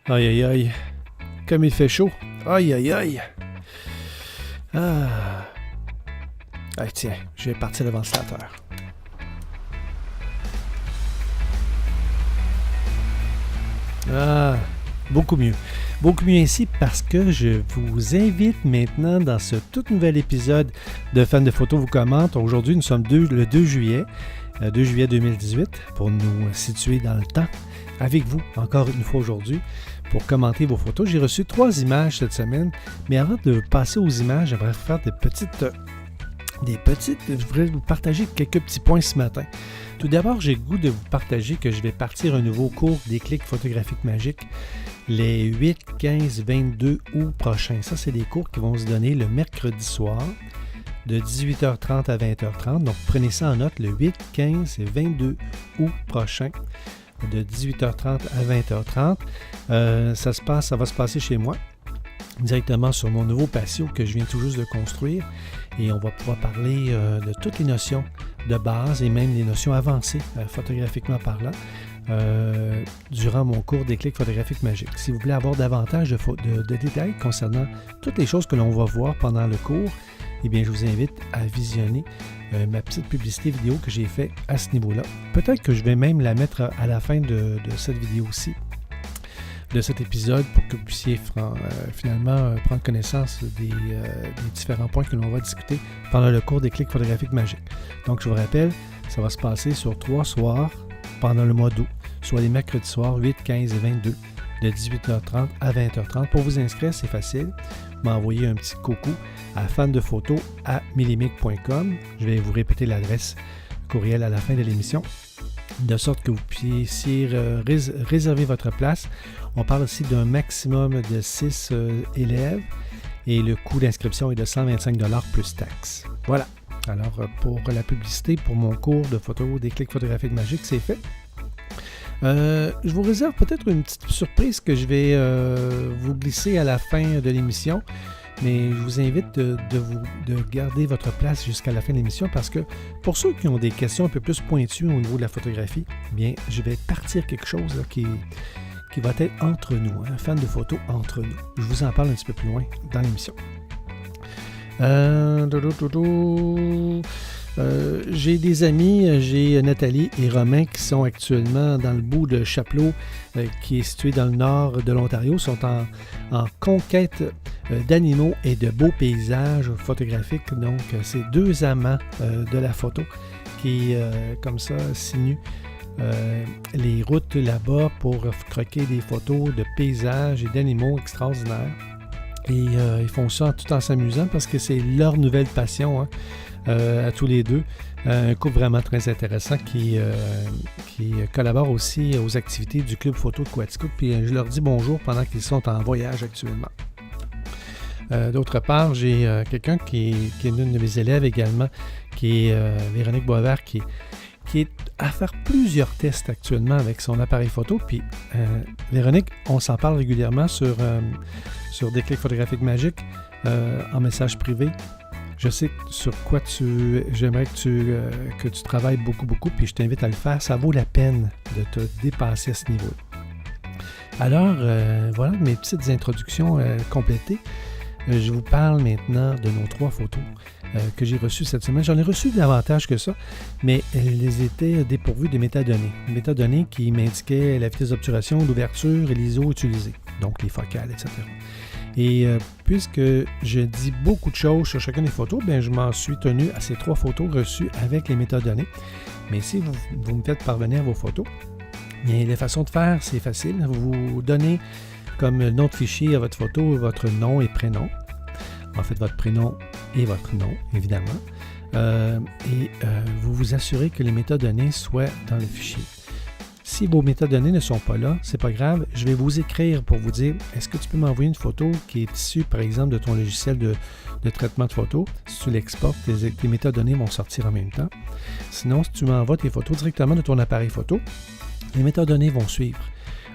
Aïe aïe aïe. Comme il fait chaud. Aïe aïe aïe. Ah. Ah tiens, je vais partir le ventilateur. Ah, beaucoup mieux. Beaucoup mieux ainsi parce que je vous invite maintenant dans ce tout nouvel épisode de Fans de photos vous commentent. Aujourd'hui, nous sommes le 2 juillet 2018 pour nous situer dans le temps avec vous encore une fois aujourd'hui pour commenter vos photos. J'ai reçu 3 images cette semaine, mais avant de passer aux images, j'aimerais faire des petites, je voudrais vous partager quelques petits points ce matin. Tout d'abord, j'ai le goût de vous partager que je vais partir un nouveau cours des clics photographiques magiques les 8, 15, 22 août prochains. Ça, c'est des cours qui vont se donner le mercredi soir de 18h30 à 20h30. Donc, prenez ça en note le 8, 15 et 22 août prochain de 18h30 à 20h30. Ça va se passer chez moi, directement sur mon nouveau patio que je viens tout juste de construire. Et on va pouvoir parler de toutes les notions de base et même les notions avancées, photographiquement parlant, durant mon cours des clics photographiques magiques. Si vous voulez avoir davantage de détails concernant toutes les choses que l'on va voir pendant le cours, eh bien, je vous invite à visionner ma petite publicité vidéo que j'ai faite à ce niveau-là. Peut-être que je vais même la mettre à la fin de cette vidéo-ci, de cet épisode, pour que vous puissiez finalement prendre connaissance des différents points que l'on va discuter pendant le cours des clics photographiques magiques. Donc, je vous rappelle, ça va se passer sur 3 soirs pendant le mois d'août, soit les mercredis soirs 8, 15 et 22, de 18h30 à 20h30. Pour vous inscrire, c'est facile. Vous m'envoyez un petit coucou à fandephotos@millimic.com. Je vais vous répéter l'adresse courriel à la fin de l'émission, de sorte que vous puissiez réserver votre place. On parle aussi d'un maximum de 6 élèves et le coût d'inscription est de 125$ plus taxes. Voilà. Alors, pour la publicité, pour mon cours de photo des clics photographiques magiques, c'est fait. Je vous réserve peut-être une petite surprise que je vais vous glisser à la fin de l'émission, mais je vous invite de garder votre place jusqu'à la fin de l'émission parce que pour ceux qui ont des questions un peu plus pointues au niveau de la photographie, bien, je vais partir quelque chose là, qui va être entre nous, un fan de photos entre nous. Je vous en parle un petit peu plus loin dans l'émission. J'ai des amis, j'ai Nathalie et Romain qui sont actuellement dans le bout de Chapleau, qui est situé dans le nord de l'Ontario. Ils sont en conquête d'animaux et de beaux paysages photographiques. Donc, c'est 2 amants de la photo qui, comme ça, sinuent les routes là-bas pour croquer des photos de paysages et d'animaux extraordinaires. Et ils font ça tout en s'amusant parce que c'est leur nouvelle passion, à tous les deux. Un couple vraiment très intéressant qui collabore aussi aux activités du Club Photo de Quaticook. Puis je leur dis bonjour pendant qu'ils sont en voyage actuellement. D'autre part, j'ai quelqu'un qui est une de mes élèves également, qui est Véronique Boisvert, qui est à faire plusieurs tests actuellement avec son appareil photo. Puis Véronique, on s'en parle régulièrement sur des clics photographiques magiques en message privé. Je sais sur quoi j'aimerais que tu travailles beaucoup, puis je t'invite à le faire. Ça vaut la peine de te dépasser à ce niveau. Alors, voilà mes petites introductions complétées. Je vous parle maintenant de nos 3 photos que j'ai reçues cette semaine. J'en ai reçu davantage que ça, mais elles étaient dépourvues de métadonnées. Métadonnées qui m'indiquaient la vitesse d'obturation, l'ouverture et l'ISO utilisé, donc les focales, etc. Et puisque je dis beaucoup de choses sur chacune des photos, bien, je m'en suis tenu à ces 3 photos reçues avec les métadonnées. Mais si vous me faites parvenir vos photos, bien, la façon de faire, c'est facile. Vous donnez comme nom de fichier à votre photo votre nom et prénom. En fait, votre prénom et votre nom, évidemment. Vous vous assurez que les métadonnées soient dans le fichier. Si vos métadonnées ne sont pas là, c'est pas grave, je vais vous écrire pour vous dire, est-ce que tu peux m'envoyer une photo qui est issue, par exemple, de ton logiciel de traitement de photos? Si tu l'exportes, tes métadonnées vont sortir en même temps. Sinon, si tu m'envoies tes photos directement de ton appareil photo, les métadonnées vont suivre.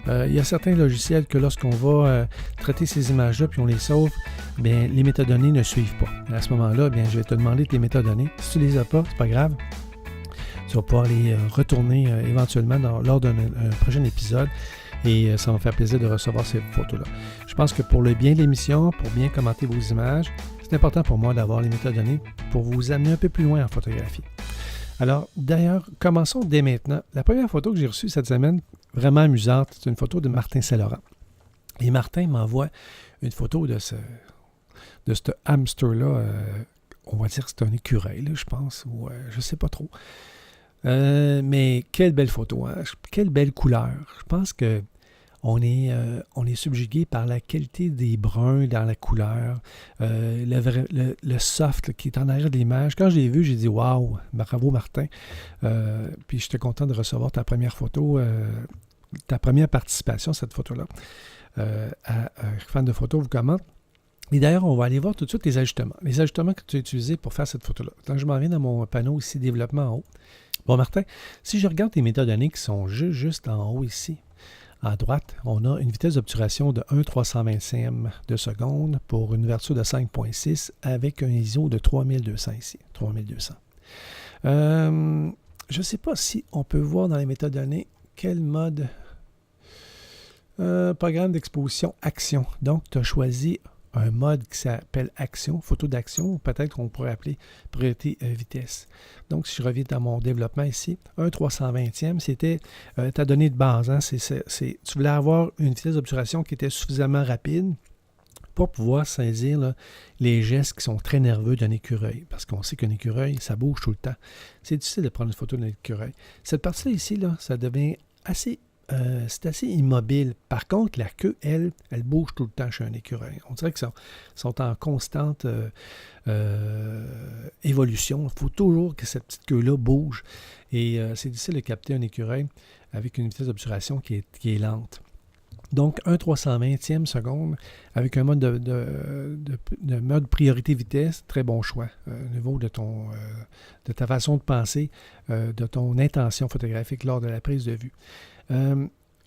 Il y a certains logiciels que lorsqu'on va traiter ces images-là puis on les sauve, bien, les métadonnées ne suivent pas. À ce moment-là, bien, je vais te demander tes métadonnées. Si tu ne les as pas, c'est pas grave. Tu vas pouvoir les retourner éventuellement lors d'un prochain épisode et ça va me faire plaisir de recevoir ces photos-là. Je pense que pour le bien de l'émission, pour bien commenter vos images, c'est important pour moi d'avoir les métadonnées pour vous amener un peu plus loin en photographie. Alors, d'ailleurs, commençons dès maintenant. La première photo que j'ai reçue cette semaine, vraiment amusante, c'est une photo de Martin Saint-Laurent. Et Martin m'envoie une photo de ce hamster-là. On va dire que c'est un écureuil, là, je pense, ou je ne sais pas trop. Mais quelle belle photo, hein? Quelle belle couleur. Je pense que on est subjugué par la qualité des bruns dans la couleur, le soft là, qui est en arrière de l'image. Quand je l'ai vu, j'ai dit « Wow, bravo Martin ». Puis j'étais content de recevoir ta première photo, ta première participation à cette photo-là. Fan de photos vous commente. Et d'ailleurs, on va aller voir tout de suite les ajustements. Les ajustements que tu as utilisés pour faire cette photo-là. Donc, je m'en viens dans mon panneau ici, développement en haut. Bon, Martin, si je regarde tes métadonnées qui sont juste en haut ici, à droite, on a une vitesse d'obturation de 1/320e de seconde pour une ouverture de 5.6 avec un ISO de 3200 ici, 3200. Je ne sais pas si on peut voir dans les métadonnées quel mode programme d'exposition action. Donc, tu as choisi un mode qui s'appelle action, photo d'action, ou peut-être qu'on pourrait appeler priorité vitesse. Donc, si je reviens dans mon développement ici, 1/320e, c'était ta donnée de base. Hein, tu voulais avoir une vitesse d'obturation qui était suffisamment rapide pour pouvoir saisir là, les gestes qui sont très nerveux d'un écureuil. Parce qu'on sait qu'un écureuil, ça bouge tout le temps. C'est difficile de prendre une photo d'un écureuil. Cette partie-là ici, là, ça devient assez... c'est assez immobile. Par contre, la queue, elle bouge tout le temps chez un écureuil. On dirait qu'ils sont en constante évolution. Il faut toujours que cette petite queue-là bouge. Et c'est difficile de capter un écureuil avec une vitesse d'obturation qui est lente. Donc, 1/320e seconde avec un mode de mode priorité vitesse, très bon choix au niveau de ta façon de penser, de ton intention photographique lors de la prise de vue.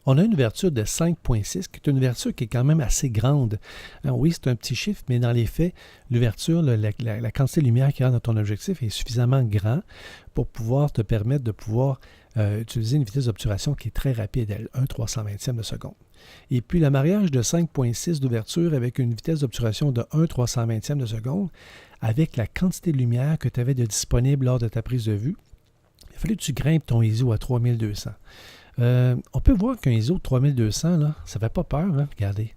On a une ouverture de 5.6, qui est une ouverture qui est quand même assez grande. Alors, oui, c'est un petit chiffre, mais dans les faits, l'ouverture, la quantité de lumière qui rentre dans ton objectif est suffisamment grand pour pouvoir te permettre de pouvoir utiliser une vitesse d'obturation qui est très rapide, elle, 1/320e de seconde. Et puis, le mariage de 5.6 d'ouverture avec une vitesse d'obturation de 1/320e de seconde, avec la quantité de lumière que tu avais de disponible lors de ta prise de vue, il fallait que tu grimpes ton ISO à 3200. On peut voir qu'un ISO de 3200, là, ça ne fait pas peur. Hein? Regardez,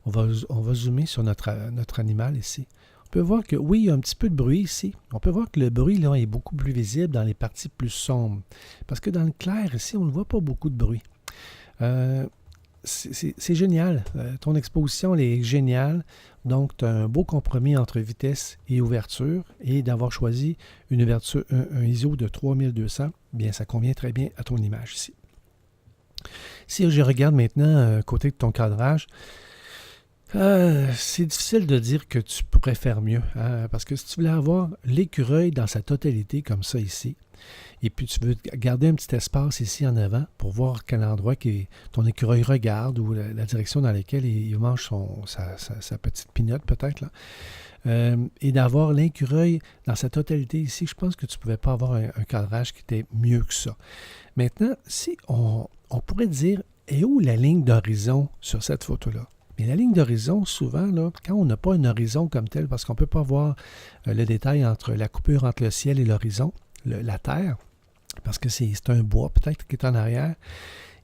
on va zoomer sur notre animal ici. On peut voir que, oui, il y a un petit peu de bruit ici. On peut voir que le bruit là, est beaucoup plus visible dans les parties plus sombres. Parce que dans le clair, ici, on ne voit pas beaucoup de bruit. C'est génial. Ton exposition elle est géniale. Donc, tu as un beau compromis entre vitesse et ouverture. Et d'avoir choisi une ouverture, un ISO de 3200, bien, ça convient très bien à ton image ici. Si je regarde maintenant côté de ton cadrage, c'est difficile de dire que tu pourrais faire mieux. Hein, parce que si tu voulais avoir l'écureuil dans sa totalité comme ça ici, et puis tu veux garder un petit espace ici en avant pour voir quel endroit ton écureuil regarde ou la direction dans laquelle il mange sa petite pinotte peut-être, là. Et d'avoir l'écureuil dans sa totalité ici, je pense que tu ne pouvais pas avoir un cadrage qui était mieux que ça. Maintenant, si on pourrait dire, est où la ligne d'horizon sur cette photo-là? Mais la ligne d'horizon, souvent, là, quand on n'a pas un horizon comme tel, parce qu'on ne peut pas voir le détail entre la coupure entre le ciel et l'horizon, la terre, parce que c'est un bois peut-être qui est en arrière,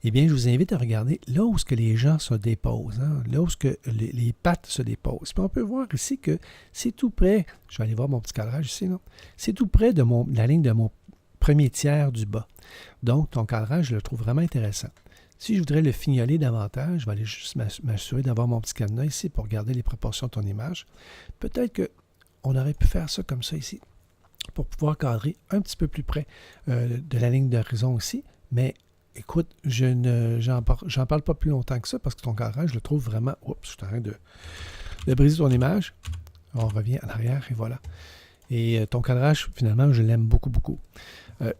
eh bien, je vous invite à regarder là où que les gens se déposent, hein, là où que les pattes se déposent. Puis on peut voir ici que c'est tout près, je vais aller voir mon petit cadrage ici, là, c'est tout près de la ligne de mon premier tiers du bas. Donc, ton cadrage, je le trouve vraiment intéressant. Si je voudrais le fignoler davantage, je vais aller juste m'assurer d'avoir mon petit cadenas ici pour regarder les proportions de ton image. Peut-être qu'on aurait pu faire ça comme ça ici, pour pouvoir cadrer un petit peu plus près de la ligne d'horizon aussi. Mais écoute, j'en parle pas plus longtemps que ça parce que ton cadrage, je le trouve vraiment... Oups, je suis en train de briser ton image. On revient en arrière et voilà. Et ton cadrage, finalement, je l'aime beaucoup, beaucoup.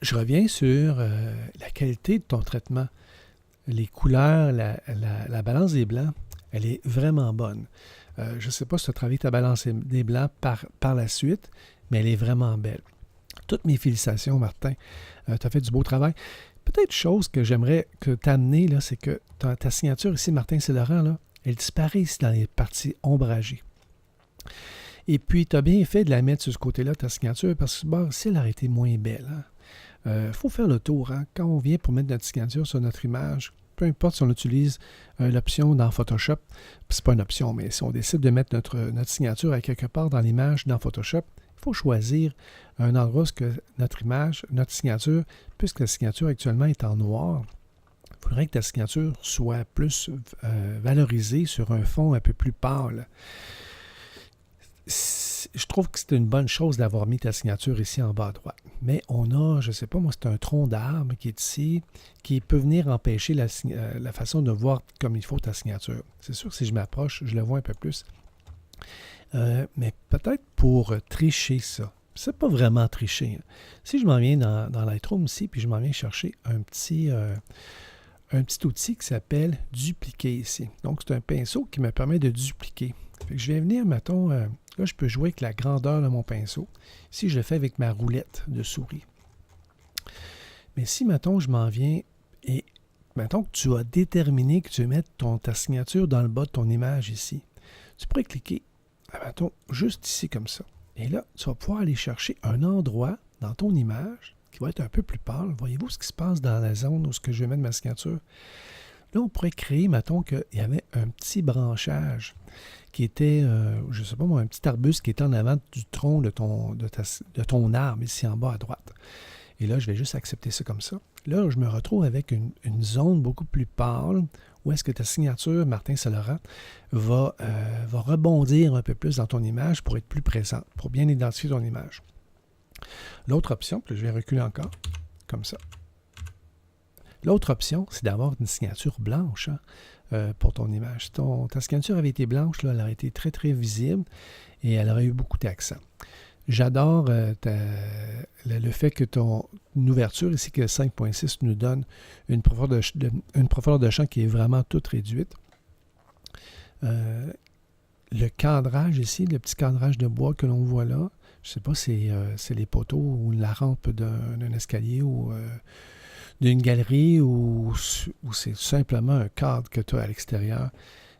Je reviens sur la qualité de ton traitement. Les couleurs, la balance des blancs, elle est vraiment bonne. Je ne sais pas si tu as travaillé ta balance des blancs par la suite, mais elle est vraiment belle. Toutes mes félicitations, Martin. Tu as fait du beau travail. Peut-être chose que j'aimerais que t'amener, là, c'est que ta signature ici, Martin Saint-Laurent, là, elle disparaît ici dans les parties ombragées. Et puis, tu as bien fait de la mettre sur ce côté-là, ta signature, parce que bon, si elle aurait été moins belle, faut faire le tour. Hein? Quand on vient pour mettre notre signature sur notre image, peu importe si on utilise l'option dans Photoshop, c'est pas une option, mais si on décide de mettre notre signature à quelque part dans l'image dans Photoshop, il faut choisir un endroit où notre image, notre signature, puisque la signature actuellement est en noir, il faudrait que ta signature soit plus valorisée sur un fond un peu plus pâle. Je trouve que c'est une bonne chose d'avoir mis ta signature ici en bas à droite. Mais on a, je ne sais pas, moi, c'est un tronc d'arbre qui est ici, qui peut venir empêcher la façon de voir comme il faut ta signature. C'est sûr que si je m'approche, je le vois un peu plus. Mais peut-être pour tricher ça. C'est pas vraiment tricher. Hein. Si je m'en viens dans Lightroom ici, puis je m'en viens chercher un petit outil qui s'appelle dupliquer ici. Donc, c'est un pinceau qui me permet de dupliquer. Fait que je vais venir, mettons, là, je peux jouer avec la grandeur de mon pinceau. Si je le fais avec ma roulette de souris. Mais si, mettons, je m'en viens et, mettons que tu as déterminé que tu veux mettre ta signature dans le bas de ton image ici, tu pourrais cliquer, mettons, juste ici comme ça. Et là, tu vas pouvoir aller chercher un endroit dans ton image qui va être un peu plus pâle. Voyez-vous ce qui se passe dans la zone où je vais mettre ma signature? Là, on pourrait créer, mettons, qu'il y avait un petit branchage qui était, je ne sais pas moi, un petit arbuste qui était en avant du tronc de ton arbre, ici en bas à droite. Et là, je vais juste accepter ça comme ça. Là, je me retrouve avec une zone beaucoup plus pâle où est-ce que ta signature, Martin Saint-Laurent, va rebondir un peu plus dans ton image pour être plus présente, pour bien identifier ton image. L'autre option, puis je vais reculer encore, comme ça. L'autre option, c'est d'avoir une signature blanche pour ton image. Si ta signature avait été blanche, là, elle aurait été très, très visible et elle aurait eu beaucoup d'accent. J'adore le fait que ton ouverture, ici que 5.6 nous donne une profondeur de champ qui est vraiment toute réduite. Le cadrage ici, le petit cadrage de bois que l'on voit là, je ne sais pas si c'est les poteaux ou la rampe d'un escalier ou d'une galerie ou c'est simplement un cadre que tu as à l'extérieur.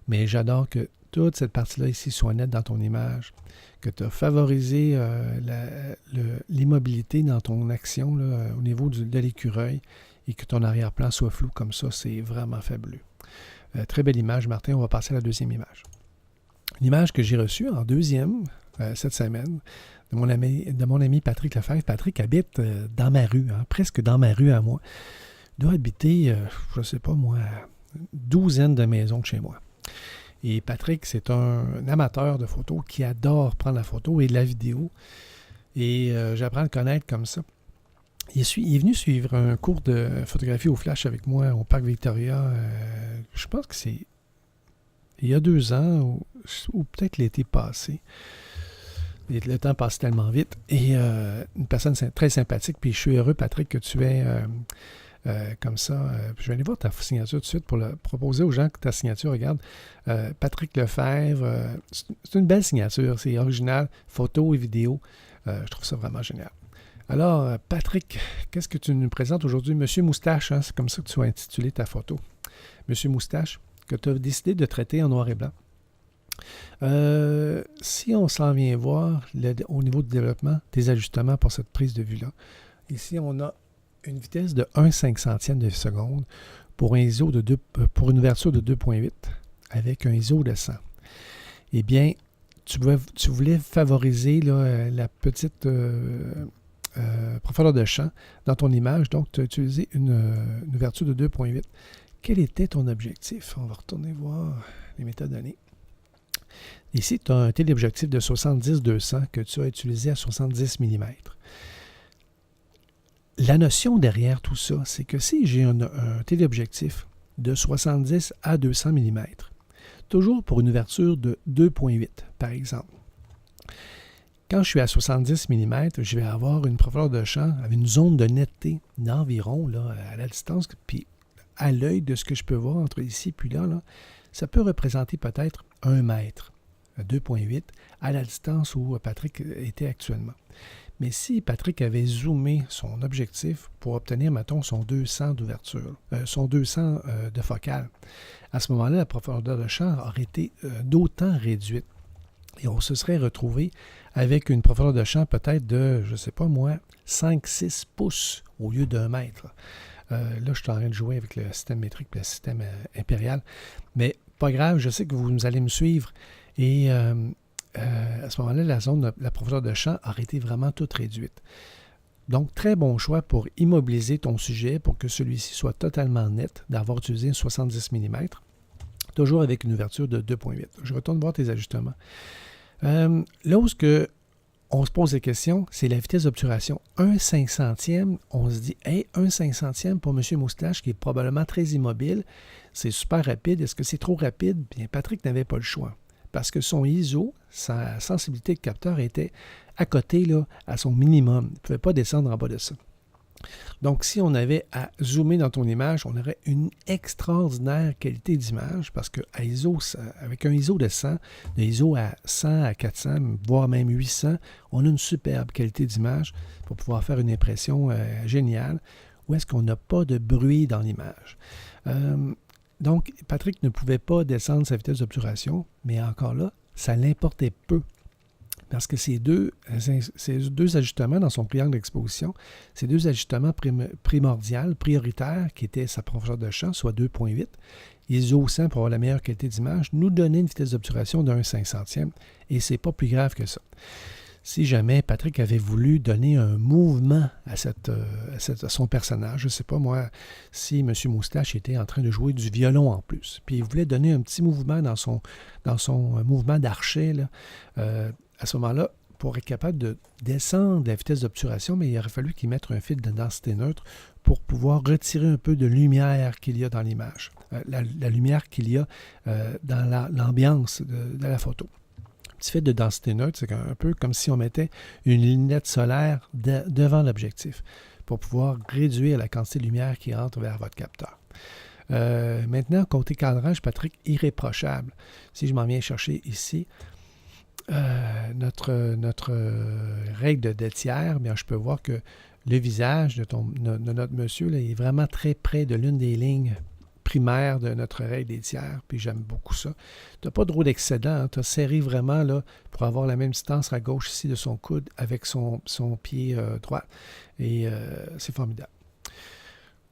Mais j'adore que toute cette partie-là ici soit nette dans ton image, que tu as favorisé l'immobilité dans ton action là, au niveau de l'écureuil et que ton arrière-plan soit flou comme ça, c'est vraiment fabuleux. Très belle image, Martin. On va passer à la deuxième image. L'image que j'ai reçue en deuxième cette semaine de mon ami Patrick Lefebvre. Patrick habite dans ma rue, presque dans ma rue à moi. Il doit habiter, je ne sais pas moi, une douzaine de maisons de chez moi. Et Patrick, c'est un amateur de photos qui adore prendre la photo et de la vidéo. Et j'apprends à le connaître comme ça. Il est venu suivre un cours de photographie au flash avec moi au Parc Victoria. Je pense que c'est il y a 2 ans ou peut-être l'été passé. Le temps passe tellement vite. Et une personne très sympathique. Puis je suis heureux, Patrick, que tu aies comme ça. Je vais aller voir ta signature tout de suite pour proposer aux gens que ta signature, regarde. Patrick Lefebvre, c'est une belle signature. C'est original, photo et vidéo. Je trouve ça vraiment génial. Alors, Patrick, qu'est-ce que tu nous présentes aujourd'hui? Monsieur Moustache, hein, c'est comme ça que tu as intitulé ta photo. Monsieur Moustache, que tu as décidé de traiter en noir et blanc. Si on s'en vient voir au niveau du développement, des ajustements pour cette prise de vue-là, ici on a une vitesse de 1/500e de seconde pour une ouverture de 2.8 avec un ISO de 100. Eh bien, tu voulais favoriser là, la petite profondeur de champ dans ton image, donc tu as utilisé une ouverture de 2.8. Quel était ton objectif? On va retourner voir les métadonnées. Ici, tu as un téléobjectif de 70-200 que tu as utilisé à 70 mm. La notion derrière tout ça, c'est que si j'ai un téléobjectif de 70 à 200 mm, toujours pour une ouverture de 2.8 par exemple, quand je suis à 70 mm, je vais avoir une profondeur de champ avec une zone de netteté d'environ là, à la distance, puis à l'œil de ce que je peux voir entre ici et puis là, ça peut représenter peut-être 1 mètre, 2.8, à la distance où Patrick était actuellement. Mais si Patrick avait zoomé son objectif pour obtenir, mettons, son 200 d'ouverture, son 200 de focale, à ce moment-là, la profondeur de champ aurait été d'autant réduite. Et on se serait retrouvé avec une profondeur de champ peut-être de, je ne sais pas moi, 5-6 pouces au lieu d'1 mètre. Là, je suis en train de jouer avec le système métrique et le système impérial. Mais pas grave, je sais que vous allez me suivre. Et à ce moment-là, la profondeur de champ aurait été vraiment toute réduite. Donc, très bon choix pour immobiliser ton sujet pour que celui-ci soit totalement net, d'avoir utilisé un 70 mm, toujours avec une ouverture de 2,8. Je retourne voir tes ajustements. Là où on se pose des questions, c'est la vitesse d'obturation. 1/500e, on se dit, hey, 1/500e pour M. Moustache, qui est probablement très immobile, c'est super rapide. Est-ce que c'est trop rapide? Bien, Patrick n'avait pas le choix. Parce que son ISO, sa sensibilité de capteur était à côté, là, à son minimum. Il ne pouvait pas descendre en bas de ça. Donc, si on avait à zoomer dans ton image, on aurait une extraordinaire qualité d'image parce avec un ISO de 100, de ISO à 100 à 400, voire même 800, on a une superbe qualité d'image pour pouvoir faire une impression géniale où est-ce qu'on n'a pas de bruit dans l'image. Donc, Patrick ne pouvait pas descendre sa vitesse d'obturation, mais encore là, ça l'importait peu. Parce que ces deux ajustements dans son triangle d'exposition, ces deux ajustements primordiaux, prioritaires, qui étaient sa profondeur de champ, soit 2,8, ISO 100 pour avoir la meilleure qualité d'image, nous donnaient une vitesse d'obturation de 1/500e, et c'est pas plus grave que ça. Si jamais Patrick avait voulu donner un mouvement à son personnage, je ne sais pas moi, si M. Moustache était en train de jouer du violon en plus, puis il voulait donner un petit mouvement dans son mouvement d'archet, là, à ce moment-là, pour être capable de descendre la vitesse d'obturation, mais il aurait fallu qu'il mette un fil de densité neutre pour pouvoir retirer un peu de lumière qu'il y a dans l'image, la lumière qu'il y a dans l'ambiance de la photo. Petit fil de densité neutre, c'est un peu comme si on mettait une lunette solaire devant l'objectif pour pouvoir réduire la quantité de lumière qui entre vers votre capteur. Maintenant, côté cadrage, Patrick, irréprochable. Si je m'en viens chercher ici, notre règle de tiers, bien, je peux voir que le visage de notre monsieur là, est vraiment très près de l'une des lignes primaires de notre règle des tiers, puis j'aime beaucoup ça. Tu n'as pas trop d'excédent, hein, tu as serré vraiment là, pour avoir la même distance à gauche ici de son coude avec son pied droit, et c'est formidable.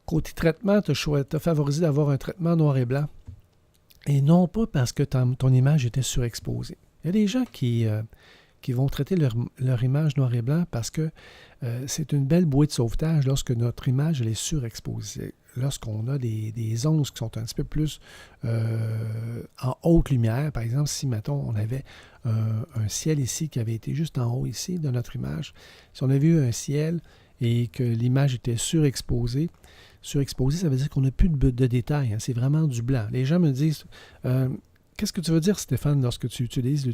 Côté traitement, tu as favorisé d'avoir un traitement noir et blanc, et non pas parce que ton image était surexposée. Il y a des gens qui vont traiter leur image noir et blanc parce que c'est une belle bouée de sauvetage lorsque notre image elle est surexposée. Lorsqu'on a des ondes qui sont un petit peu plus en haute lumière, par exemple, si, mettons, on avait un ciel ici qui avait été juste en haut ici de notre image, si on avait eu un ciel et que l'image était surexposée, ça veut dire qu'on n'a plus de détails, hein, c'est vraiment du blanc. Les gens me disent... Qu'est-ce que tu veux dire, Stéphane, lorsque tu utilises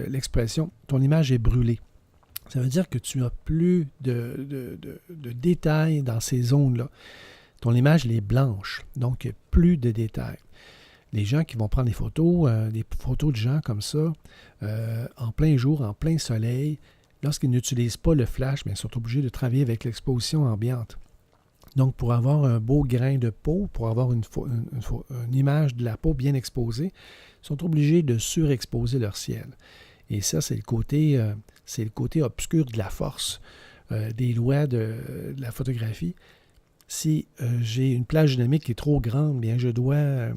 l'expression « ton image est brûlée ». Ça veut dire que tu n'as plus de détails dans ces zones-là. Ton image, elle est blanche, donc il n'y a plus de détails. Les gens qui vont prendre des photos de gens comme ça, en plein jour, en plein soleil, lorsqu'ils n'utilisent pas le flash, bien, ils sont obligés de travailler avec l'exposition ambiante. Donc, pour avoir un beau grain de peau, pour avoir une image de la peau bien exposée, ils sont obligés de surexposer leur ciel. Et ça, c'est le côté obscur de la force, des lois de la photographie. Si j'ai une plage dynamique qui est trop grande, bien, je dois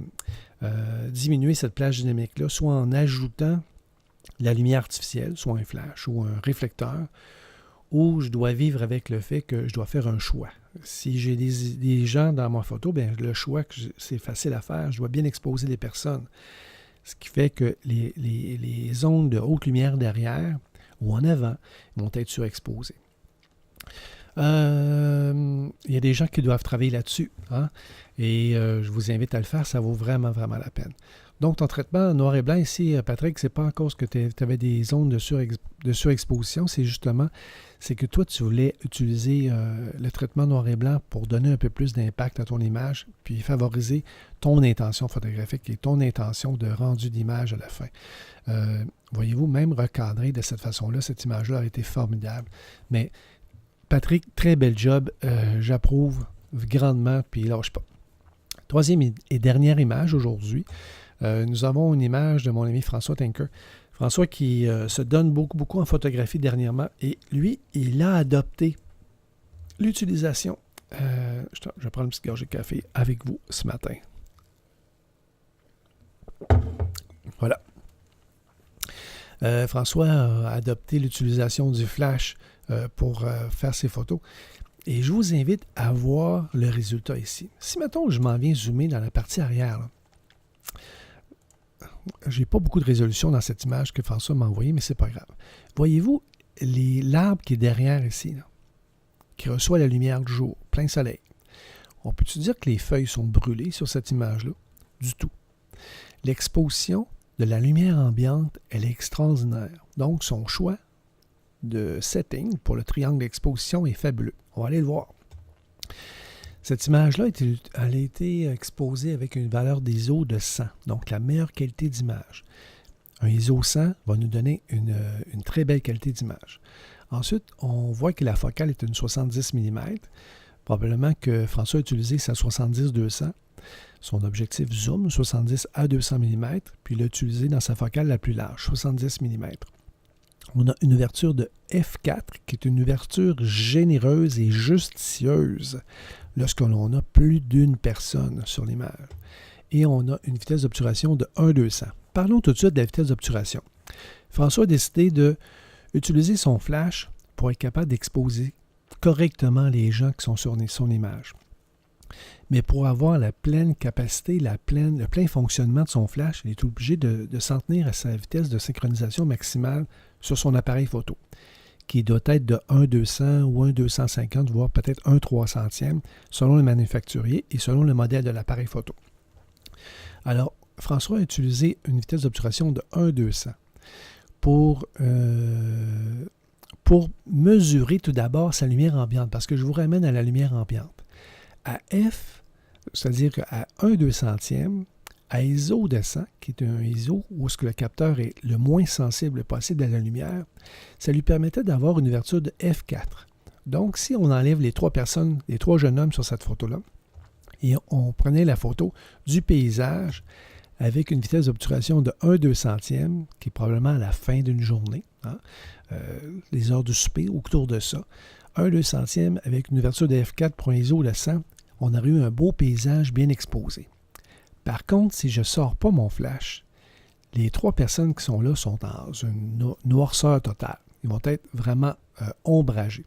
diminuer cette plage dynamique-là, soit en ajoutant la lumière artificielle, soit un flash ou un réflecteur, ou je dois vivre avec le fait que je dois faire un choix. Si j'ai des gens dans ma photo, bien, le choix, c'est facile à faire. Je dois bien exposer les personnes. Ce qui fait que les zones de haute lumière derrière ou en avant vont être surexposées. Il y a des gens qui doivent travailler là-dessus, hein? Et je vous invite à le faire, ça vaut vraiment, vraiment la peine. Donc, ton traitement noir et blanc ici, Patrick, c'est pas en cause que tu avais des zones de surexposition, c'est que toi, tu voulais utiliser le traitement noir et blanc pour donner un peu plus d'impact à ton image, puis favoriser ton intention photographique et ton intention de rendu d'image à la fin. Voyez-vous, même recadré de cette façon-là, cette image-là a été formidable. Mais Patrick, très bel job. J'approuve grandement, puis lâche pas. Troisième et dernière image aujourd'hui. Nous avons une image de mon ami François Tinker. François qui se donne beaucoup en photographie dernièrement. Et lui, il a adopté l'utilisation. Je vais prendre une petite gorgée de café avec vous ce matin. Voilà. François a adopté l'utilisation du flash pour faire ses photos. Et je vous invite à voir le résultat ici. Si, mettons, je m'en viens zoomer dans la partie arrière, là, j'ai pas beaucoup de résolution dans cette image que François m'a envoyée, mais c'est pas grave. Voyez-vous l'arbre qui est derrière ici, là, qui reçoit la lumière du jour, plein soleil. On peut-tu dire que les feuilles sont brûlées sur cette image-là? Du tout. L'exposition de la lumière ambiante, elle est extraordinaire. Donc, son choix de setting pour le triangle d'exposition est fabuleux. On va aller le voir. Cette image-là, elle a été exposée avec une valeur d'ISO de 100, donc la meilleure qualité d'image. Un ISO 100 va nous donner une très belle qualité d'image. Ensuite, on voit que la focale est une 70 mm. Probablement que François a utilisé sa 70-200. Son objectif zoom, 70 à 200 mm, puis il l'a utilisé dans sa focale la plus large, 70 mm. On a une ouverture de f4 qui est une ouverture généreuse et justicieuse lorsque l'on a plus d'une personne sur l'image. Et on a une vitesse d'obturation de 1,200. Parlons tout de suite de la vitesse d'obturation. François a décidé d'utiliser son flash pour être capable d'exposer correctement les gens qui sont sur son image. Mais pour avoir la pleine capacité, le plein fonctionnement de son flash, il est obligé de s'en tenir à sa vitesse de synchronisation maximale sur son appareil photo, qui doit être de 1,200 ou 1,250, voire peut-être 1,300e, selon le manufacturier et selon le modèle de l'appareil photo. Alors, François a utilisé une vitesse d'obturation de 1,200 pour mesurer tout d'abord sa lumière ambiante, parce que je vous ramène à la lumière ambiante. À F, c'est-à-dire à 1/200e, à ISO de 100, qui est un ISO où le capteur est le moins sensible possible à la lumière, ça lui permettait d'avoir une ouverture de F4. Donc, si on enlève les trois personnes, les trois jeunes hommes sur cette photo-là, et on prenait la photo du paysage avec une vitesse d'obturation de 1/200e, qui est probablement à la fin d'une journée, les heures du souper, autour de ça, 1/200e avec une ouverture de F4 pour un ISO de 100, on aurait eu un beau paysage bien exposé. Par contre, si je ne sors pas mon flash, les trois personnes qui sont là sont dans une noirceur totale. Ils vont être vraiment ombragés.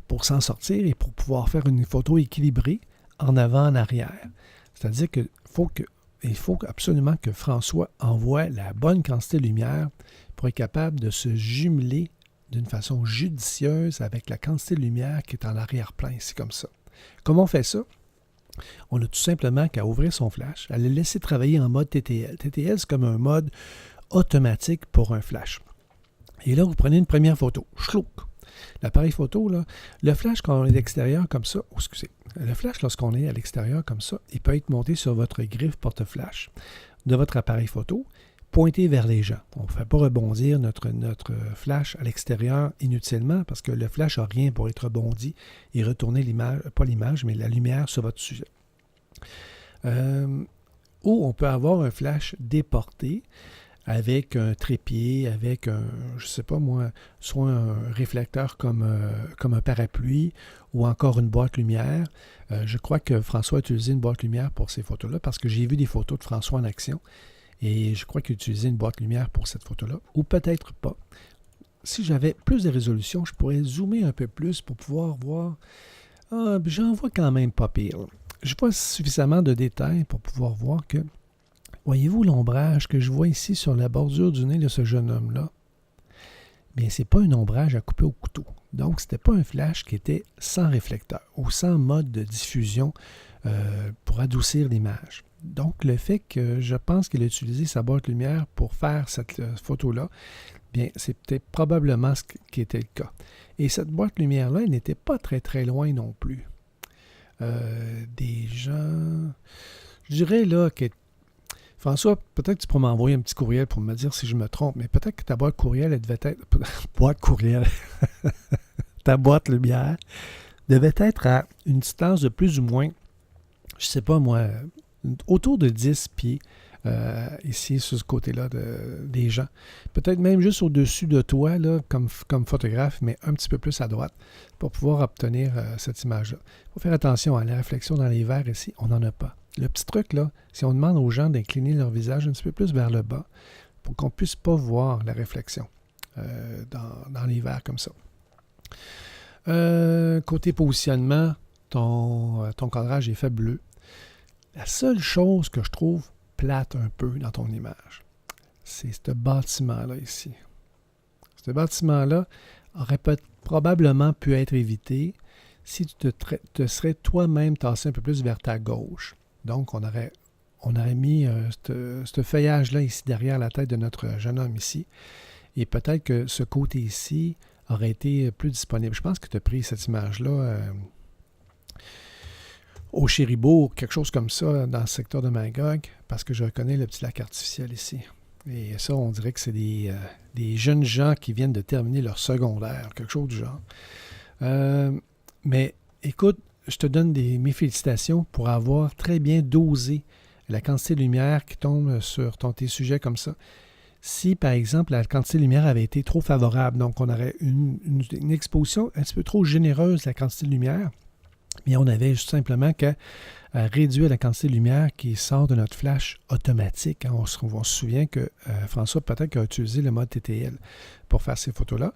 Pour s'en sortir et pour pouvoir faire une photo équilibrée en avant, en arrière, c'est-à-dire qu'il faut absolument que François envoie la bonne quantité de lumière pour être capable de se jumeler d'une façon judicieuse avec la quantité de lumière qui est en arrière-plan, ici comme ça. Comment on fait ça? On a tout simplement qu'à ouvrir son flash, à le laisser travailler en mode TTL. TTL, c'est comme un mode automatique pour un flash. Et là, vous prenez une première photo. Schlouk! L'appareil photo, là, le flash quand on est à l'extérieur comme ça, le flash lorsqu'on est à l'extérieur comme ça, il peut être monté sur votre griffe porte-flash de votre appareil photo, pointé vers les gens. On ne fait pas rebondir notre flash à l'extérieur inutilement parce que le flash n'a rien pour être rebondi et retourner l'image, pas l'image, mais la lumière sur votre sujet. Ou on peut avoir un flash déporté avec un trépied, avec un, je ne sais pas moi, soit un réflecteur comme un parapluie ou encore une boîte lumière. Je crois que François a utilisé une boîte lumière pour ces photos-là parce que j'ai vu des photos de François en action. Et je crois qu'il a utilisé une boîte lumière pour cette photo-là, ou peut-être pas. Si j'avais plus de résolution, je pourrais zoomer un peu plus pour pouvoir voir. J'en vois quand même pas pire. Je vois suffisamment de détails pour pouvoir voir que, voyez-vous l'ombrage que je vois ici sur la bordure du nez de ce jeune homme-là? Bien, ce n'est pas un ombrage à couper au couteau. Donc, ce n'était pas un flash qui était sans réflecteur ou sans mode de diffusion pour adoucir l'image. Donc, le fait que je pense qu'il a utilisé sa boîte lumière pour faire cette photo-là, bien, c'est peut-être probablement ce qui était le cas. Et cette boîte lumière-là, elle n'était pas très, très loin non plus. Des gens... Je dirais là que François, peut-être que tu pourras m'envoyer un petit courriel pour me dire si je me trompe, mais peut-être que ta boîte courriel, elle devait être... boîte courriel. Ta boîte lumière devait être à une distance de plus ou moins, je ne sais pas moi, autour de 10 pieds ici sur ce côté-là des gens. Peut-être même juste au-dessus de toi là, comme photographe, mais un petit peu plus à droite pour pouvoir obtenir cette image-là. Il faut faire attention à la réflexion dans les verres ici, on n'en a pas. Le petit truc là, si on demande aux gens d'incliner leur visage un petit peu plus vers le bas pour qu'on ne puisse pas voir la réflexion dans les verres comme ça. Côté positionnement, ton cadrage est fabuleux. La seule chose que je trouve plate un peu dans ton image, c'est ce bâtiment-là ici. Ce bâtiment-là aurait probablement pu être évité si tu te serais toi-même tassé un peu plus vers ta gauche. Donc, on aurait mis ce feuillage-là ici derrière la tête de notre jeune homme ici. Et peut-être que ce côté ici aurait été plus disponible. Je pense que tu as pris cette image-là au Chéribourg, quelque chose comme ça, dans le secteur de Magog, parce que je reconnais le petit lac artificiel ici. Et ça, on dirait que c'est des jeunes gens qui viennent de terminer leur secondaire, quelque chose du genre. Mais écoute, je te donne mes félicitations pour avoir très bien dosé la quantité de lumière qui tombe sur tes sujets comme ça. Si, par exemple, la quantité de lumière avait été trop favorable, donc on aurait une exposition un petit peu trop généreuse de la quantité de lumière, mais on avait juste simplement qu'à réduire la quantité de lumière qui sort de notre flash automatique. Hein. On se souvient que François peut-être a utilisé le mode TTL pour faire ces photos-là.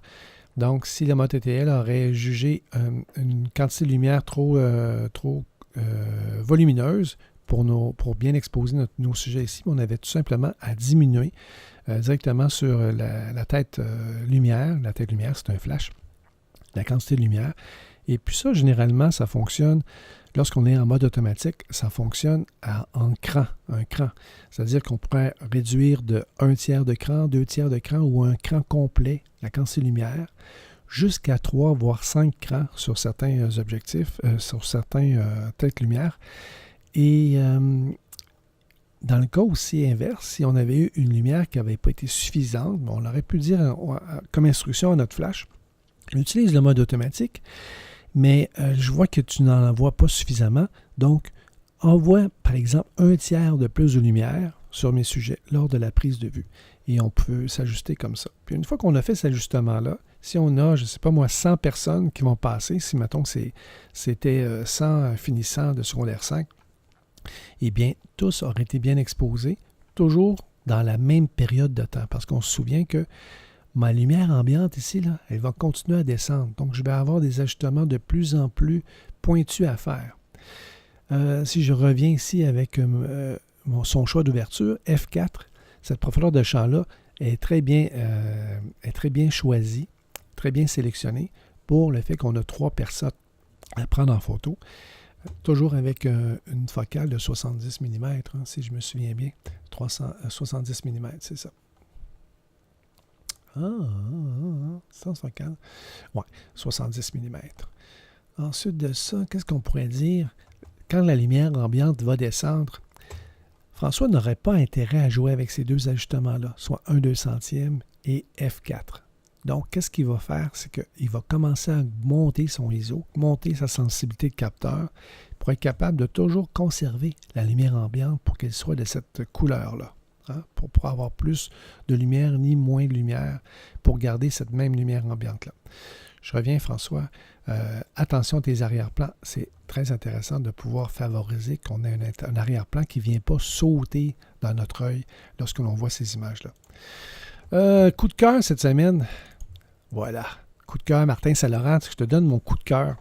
Donc, si le mode TTL aurait jugé une quantité de lumière trop volumineuse pour bien exposer nos sujets ici, on avait tout simplement à diminuer directement sur la tête lumière. La tête lumière, c'est un flash. La quantité de lumière. Et puis ça, généralement, ça fonctionne, lorsqu'on est en mode automatique, ça fonctionne en cran, un cran. C'est-à-dire qu'on pourrait réduire de 1/3 de cran, 2/3 de cran ou un cran complet, la quantité de lumière, jusqu'à 3 voire 5 crans sur certains objectifs, sur certains têtes lumière. Et dans le cas aussi inverse, si on avait eu une lumière qui n'avait pas été suffisante, on aurait pu dire comme instruction à notre flash, utilise le mode automatique, mais je vois que tu n'en envoies pas suffisamment, donc envoie par exemple 1/3 de plus de lumière sur mes sujets lors de la prise de vue. Et on peut s'ajuster comme ça. Puis une fois qu'on a fait cet ajustement-là, si on a, je ne sais pas moi, 100 personnes qui vont passer, si mettons que c'était 100 finissants de secondaire 5, eh bien, tous auraient été bien exposés, toujours dans la même période de temps. Parce qu'on se souvient que ma lumière ambiante ici, là, elle va continuer à descendre. Donc, je vais avoir des ajustements de plus en plus pointus à faire. Si je reviens ici avec son choix d'ouverture, F4, cette profondeur de champ-là est très bien choisie, très bien sélectionnée pour le fait qu'on a 3 personnes à prendre en photo. Toujours avec une focale de 70 mm, hein, si je me souviens bien. 70 mm, c'est ça. 100 focale. Oui, 70 mm. Ensuite de ça, qu'est-ce qu'on pourrait dire? Quand la lumière ambiante va descendre, François n'aurait pas intérêt à jouer avec ces deux ajustements-là, soit 1/200 et F4. Donc, qu'est-ce qu'il va faire? C'est qu'il va commencer à monter son ISO, monter sa sensibilité de capteur pour être capable de toujours conserver la lumière ambiante pour qu'elle soit de cette couleur-là. Hein? Pour avoir plus de lumière ni moins de lumière pour garder cette même lumière ambiante-là. Je reviens, François. Attention à tes arrière-plans. C'est très intéressant de pouvoir favoriser qu'on ait un arrière-plan qui ne vient pas sauter dans notre œil lorsque l'on voit ces images-là. Coup de cœur cette semaine. Voilà. Coup de cœur, Martin Saint-Laurent. Je te donne mon coup de cœur.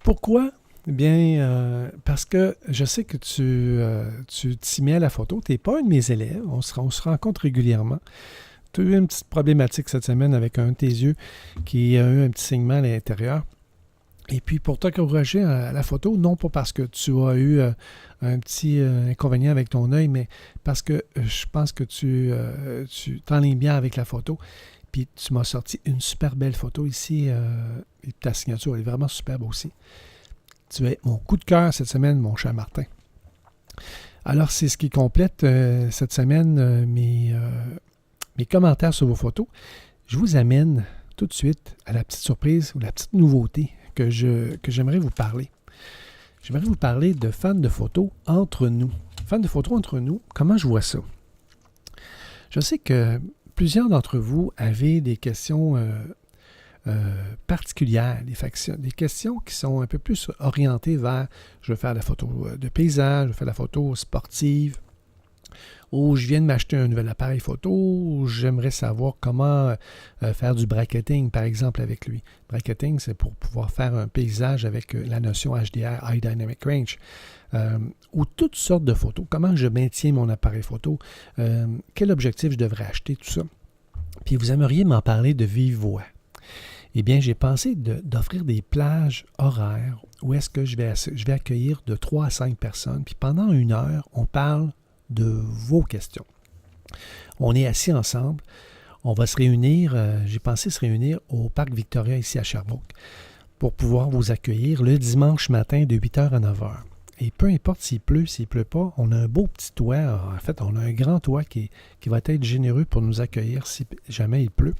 Pourquoi? Eh bien, parce que je sais que tu t'y mets à la photo. Tu n'es pas un de mes élèves. On se rencontre régulièrement. Tu as eu une petite problématique cette semaine avec un de tes yeux qui a eu un petit saignement à l'intérieur. Et puis, pour t'encourager à la photo, non pas parce que tu as eu un petit inconvénient avec ton œil, mais parce que je pense que tu t'enlignes bien avec la photo. Puis, tu m'as sorti une super belle photo ici. Et ta signature elle est vraiment superbe aussi. Tu es mon coup de cœur cette semaine, mon cher Martin. Alors, c'est ce qui complète cette semaine mes commentaires sur vos photos. Je vous amène tout de suite à la petite surprise ou la petite nouveauté que j'aimerais vous parler. J'aimerais vous parler de fans de photos entre nous. Fans de photos entre nous, comment je vois ça? Je sais que plusieurs d'entre vous avaient des questions particulières, des questions qui sont un peu plus orientées vers je veux faire la photo de paysage, je veux faire la photo sportive, ou je viens de m'acheter un nouvel appareil photo, ou j'aimerais savoir comment faire du bracketing, par exemple, avec lui. Bracketing, c'est pour pouvoir faire un paysage avec la notion HDR, High Dynamic Range, ou toutes sortes de photos. Comment je maintiens mon appareil photo, quel objectif je devrais acheter, tout ça. Puis vous aimeriez m'en parler de vive voix. Eh bien, j'ai pensé d'offrir des plages horaires où est-ce que je vais accueillir de 3 à 5 personnes. Puis pendant 1 heure, on parle de vos questions. On est assis ensemble. On va se réunir, j'ai pensé se réunir au Parc Victoria ici à Sherbrooke pour pouvoir vous accueillir le dimanche matin de 8h à 9h. Et peu importe s'il pleut pas, on a un beau petit toit. En fait, on a un grand toit qui va être généreux pour nous accueillir si jamais il pleut.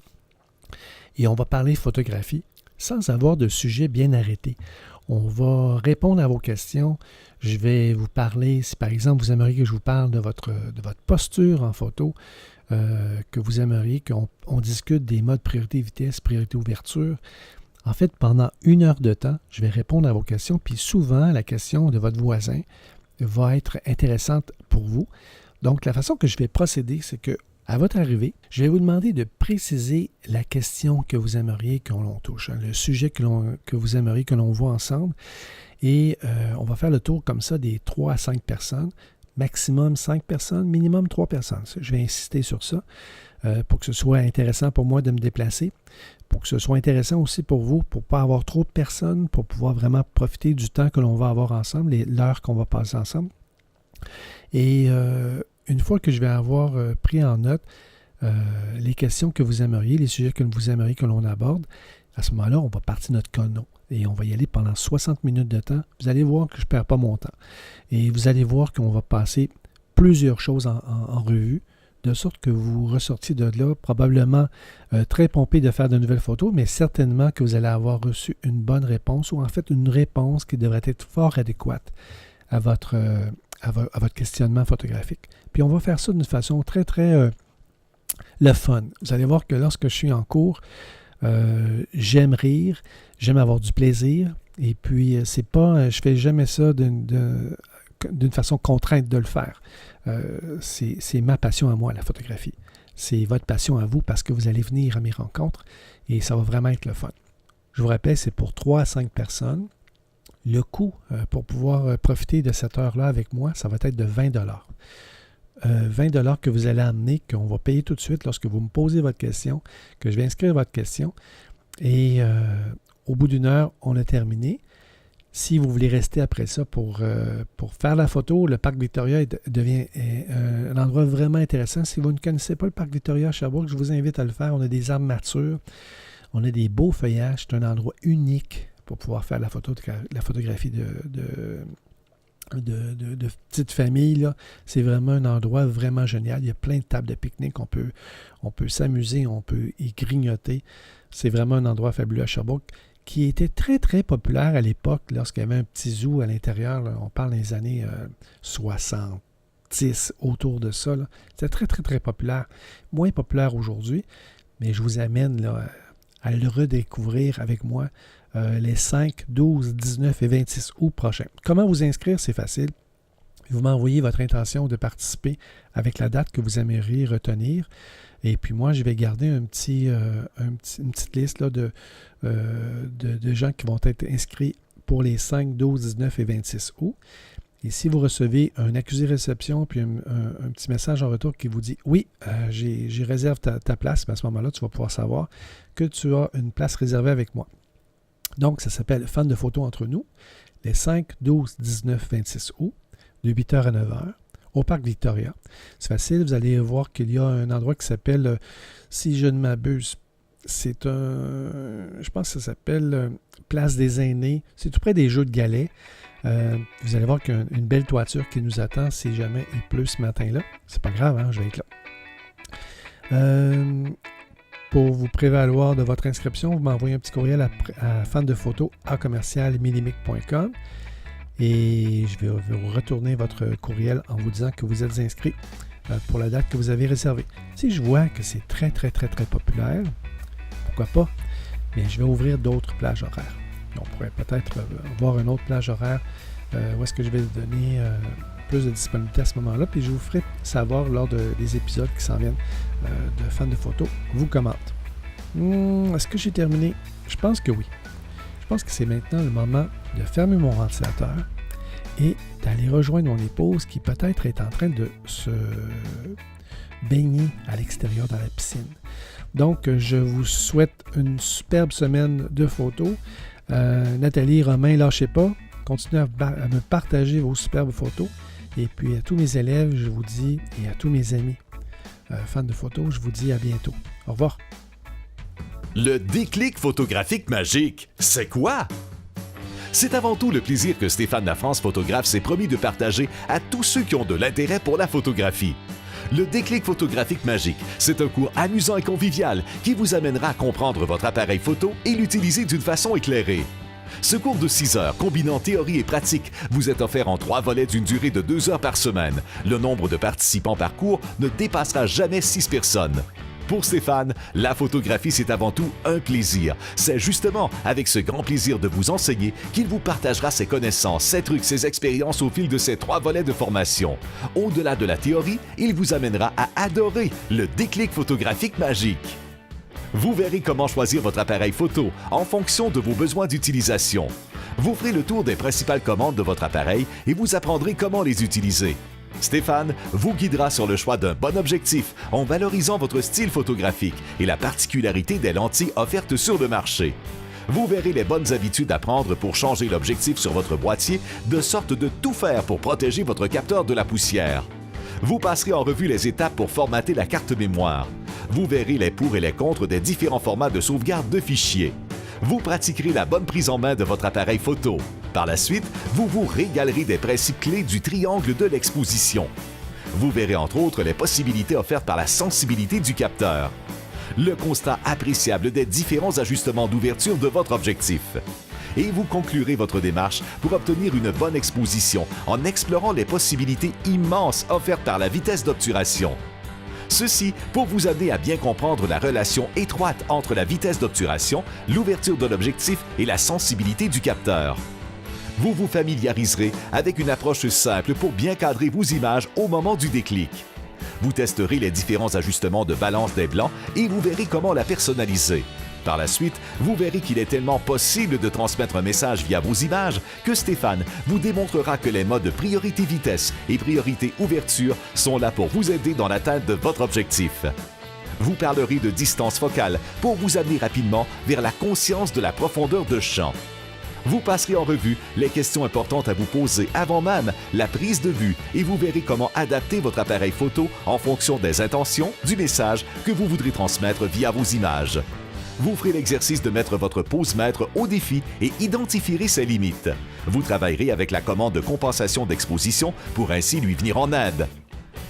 Et on va parler photographie sans avoir de sujet bien arrêté. On va répondre à vos questions. Je vais vous parler, si par exemple vous aimeriez que je vous parle de votre posture en photo, que vous aimeriez qu'on discute des modes priorité vitesse, priorité ouverture. En fait, pendant 1 heure de temps, je vais répondre à vos questions, puis souvent la question de votre voisin va être intéressante pour vous. Donc, la façon que je vais procéder, c'est que à votre arrivée, je vais vous demander de préciser la question que vous aimeriez que l'on touche, le sujet que vous aimeriez que l'on voit ensemble. Et on va faire le tour comme ça des 3 à 5 personnes, maximum 5 personnes, minimum 3 personnes. Je vais insister sur ça pour que ce soit intéressant pour moi de me déplacer, pour que ce soit intéressant aussi pour vous, pour ne pas avoir trop de personnes, pour pouvoir vraiment profiter du temps que l'on va avoir ensemble, l'heure qu'on va passer ensemble. Et une fois que je vais avoir pris en note les questions que vous aimeriez, les sujets que vous aimeriez que l'on aborde, à ce moment-là, on va partir notre chrono et on va y aller pendant 60 minutes de temps. Vous allez voir que je ne perds pas mon temps. Et vous allez voir qu'on va passer plusieurs choses en revue, de sorte que vous ressortiez de là probablement très pompé de faire de nouvelles photos, mais certainement que vous allez avoir reçu une bonne réponse ou en fait une réponse qui devrait être fort adéquate à votre questionnement photographique. Puis on va faire ça d'une façon très, très le fun. Vous allez voir que lorsque je suis en cours, j'aime rire, j'aime avoir du plaisir. Et puis, c'est pas, je fais jamais ça d'une façon contrainte de le faire. C'est ma passion à moi, la photographie. C'est votre passion à vous parce que vous allez venir à mes rencontres et ça va vraiment être le fun. Je vous rappelle, c'est pour 3 à 5 personnes. Le coût pour pouvoir profiter de cette heure-là avec moi, ça va être de 20 $. 20 $ que vous allez amener, qu'on va payer tout de suite lorsque vous me posez votre question, que je vais inscrire votre question. Et au bout d'1 heure, on a terminé. Si vous voulez rester après ça pour faire la photo, le Parc Victoria devient un endroit vraiment intéressant. Si vous ne connaissez pas le Parc Victoria à Sherbrooke, je vous invite à le faire. On a des arbres matures, on a des beaux feuillages. C'est un endroit unique pour pouvoir faire la photographie de petite famille. Là. C'est vraiment un endroit vraiment génial. Il y a plein de tables de pique-nique. On peut s'amuser, on peut y grignoter. C'est vraiment un endroit fabuleux à Sherbrooke qui était très, très populaire à l'époque lorsqu'il y avait un petit zoo à l'intérieur. Là. On parle des années 60, autour de ça. Là. C'était très, très, très populaire. Moins populaire aujourd'hui, mais je vous amène là, à le redécouvrir avec moi les 5, 12, 19 et 26 août prochains. Comment vous inscrire? C'est facile. Vous m'envoyez votre intention de participer avec la date que vous aimeriez retenir. Et puis moi, je vais garder une petite liste là, de gens qui vont être inscrits pour les 5, 12, 19 et 26 août. Et si vous recevez un accusé-réception puis un petit message en retour qui vous dit « Oui, j'ai réservé ta place », à ce moment-là, tu vas pouvoir savoir que tu as une place réservée avec moi. Donc, ça s'appelle « Fans de photos entre nous », les 5, 12, 19, 26 août, de 8h à 9h, au Parc Victoria. C'est facile, vous allez voir qu'il y a un endroit qui s'appelle, si je ne m'abuse, je pense que ça s'appelle Place des Aînés. C'est tout près des Jeux de Galets. Vous allez voir qu'il y a une belle toiture qui nous attend si jamais il pleut ce matin-là. C'est pas grave, hein, je vais être là. Pour vous prévaloir de votre inscription, vous m'envoyez un petit courriel à fandefoto@milimic.com et je vais vous retourner votre courriel en vous disant que vous êtes inscrit pour la date que vous avez réservée. Si je vois que c'est très, très, très, très populaire, pourquoi pas, mais je vais ouvrir d'autres plages horaires. On pourrait peut-être voir une autre plage horaire où est-ce que je vais donner plus de disponibilité à ce moment-là, puis je vous ferai savoir lors des épisodes qui s'en viennent de fans de photos. Vous commente. Est-ce que j'ai terminé? Je pense que oui. Je pense que c'est maintenant le moment de fermer mon ventilateur et d'aller rejoindre mon épouse qui peut-être est en train de se baigner à l'extérieur dans la piscine. Donc, je vous souhaite une superbe semaine de photos. Nathalie, Romain, lâchez pas. Continuez à me partager vos superbes photos. Et puis, à tous mes élèves, je vous dis, et à tous mes amis fans de photos, je vous dis à bientôt. Au revoir. Le déclic photographique magique, c'est quoi? C'est avant tout le plaisir que Stéphane Lafrance, photographe, s'est promis de partager à tous ceux qui ont de l'intérêt pour la photographie. Le déclic photographique magique, c'est un cours amusant et convivial qui vous amènera à comprendre votre appareil photo et l'utiliser d'une façon éclairée. Ce cours de 6 heures, combinant théorie et pratique, vous est offert en 3 volets d'une durée de 2 heures par semaine. Le nombre de participants par cours ne dépassera jamais 6 personnes. Pour Stéphane, la photographie, c'est avant tout un plaisir. C'est justement avec ce grand plaisir de vous enseigner qu'il vous partagera ses connaissances, ses trucs, ses expériences au fil de ces 3 volets de formation. Au-delà de la théorie, il vous amènera à adorer le déclic photographique magique. Vous verrez comment choisir votre appareil photo en fonction de vos besoins d'utilisation. Vous ferez le tour des principales commandes de votre appareil et vous apprendrez comment les utiliser. Stéphane vous guidera sur le choix d'un bon objectif en valorisant votre style photographique et la particularité des lentilles offertes sur le marché. Vous verrez les bonnes habitudes à prendre pour changer l'objectif sur votre boîtier de sorte de tout faire pour protéger votre capteur de la poussière. Vous passerez en revue les étapes pour formater la carte mémoire. Vous verrez les pour et les contre des différents formats de sauvegarde de fichiers. Vous pratiquerez la bonne prise en main de votre appareil photo. Par la suite, vous vous régalerez des principes clés du triangle de l'exposition. Vous verrez entre autres les possibilités offertes par la sensibilité du capteur. Le constat appréciable des différents ajustements d'ouverture de votre objectif. Et vous conclurez votre démarche pour obtenir une bonne exposition en explorant les possibilités immenses offertes par la vitesse d'obturation. Ceci pour vous amener à bien comprendre la relation étroite entre la vitesse d'obturation, l'ouverture de l'objectif et la sensibilité du capteur. Vous vous familiariserez avec une approche simple pour bien cadrer vos images au moment du déclic. Vous testerez les différents ajustements de balance des blancs et vous verrez comment la personnaliser. Par la suite, vous verrez qu'il est tellement possible de transmettre un message via vos images que Stéphane vous démontrera que les modes priorité vitesse et priorité ouverture sont là pour vous aider dans l'atteinte de votre objectif. Vous parlerez de distance focale pour vous amener rapidement vers la conscience de la profondeur de champ. Vous passerez en revue les questions importantes à vous poser avant même la prise de vue et vous verrez comment adapter votre appareil photo en fonction des intentions du message que vous voudrez transmettre via vos images. Vous ferez l'exercice de mettre votre pose-mètre au défi et identifierez ses limites. Vous travaillerez avec la commande de compensation d'exposition pour ainsi lui venir en aide.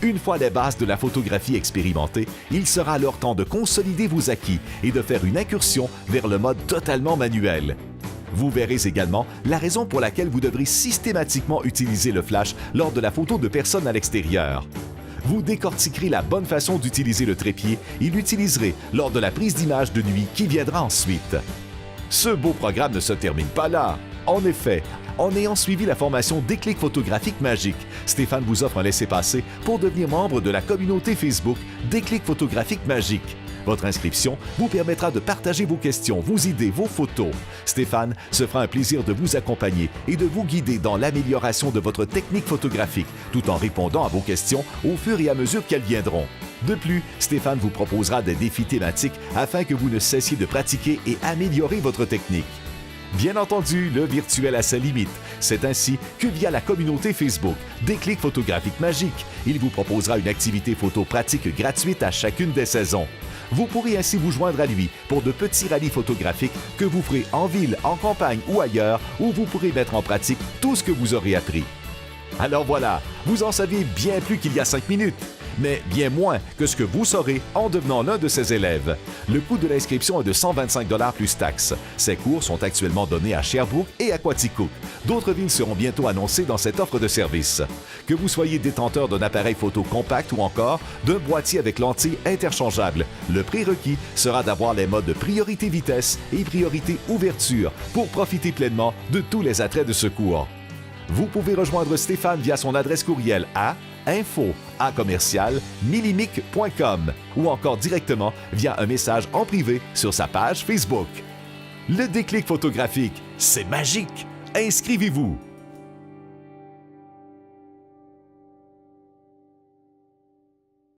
Une fois les bases de la photographie expérimentées, il sera alors temps de consolider vos acquis et de faire une incursion vers le mode totalement manuel. Vous verrez également la raison pour laquelle vous devrez systématiquement utiliser le flash lors de la photo de personnes à l'extérieur. Vous décortiquerez la bonne façon d'utiliser le trépied et l'utiliserez lors de la prise d'image de nuit qui viendra ensuite. Ce beau programme ne se termine pas là. En effet, en ayant suivi la formation Déclic photographique magique, Stéphane vous offre un laissez-passer pour devenir membre de la communauté Facebook Déclic photographique magique. Votre inscription vous permettra de partager vos questions, vos idées, vos photos. Stéphane se fera un plaisir de vous accompagner et de vous guider dans l'amélioration de votre technique photographique, tout en répondant à vos questions au fur et à mesure qu'elles viendront. De plus, Stéphane vous proposera des défis thématiques afin que vous ne cessiez de pratiquer et améliorer votre technique. Bien entendu, le virtuel a ses limites. C'est ainsi que via la communauté Facebook Déclic photographique magique, il vous proposera une activité photo pratique gratuite à chacune des saisons. Vous pourrez ainsi vous joindre à lui pour de petits rallyes photographiques que vous ferez en ville, en campagne ou ailleurs, où vous pourrez mettre en pratique tout ce que vous aurez appris. Alors voilà, vous en saviez bien plus qu'il y a 5 minutes, mais bien moins que ce que vous saurez en devenant l'un de ses élèves. Le coût de l'inscription est de 125 $ plus taxes. Ces cours sont actuellement donnés à Sherbrooke et à Quaticook. D'autres villes seront bientôt annoncées dans cette offre de service. Que vous soyez détenteur d'un appareil photo compact ou encore d'un boîtier avec lentille interchangeable, le prérequis sera d'avoir les modes priorité vitesse et priorité ouverture pour profiter pleinement de tous les attraits de ce cours. Vous pouvez rejoindre Stéphane via son adresse courriel à info@milimic.com ou encore directement via un message en privé sur sa page Facebook. Le déclic photographique, c'est magique! Inscrivez-vous!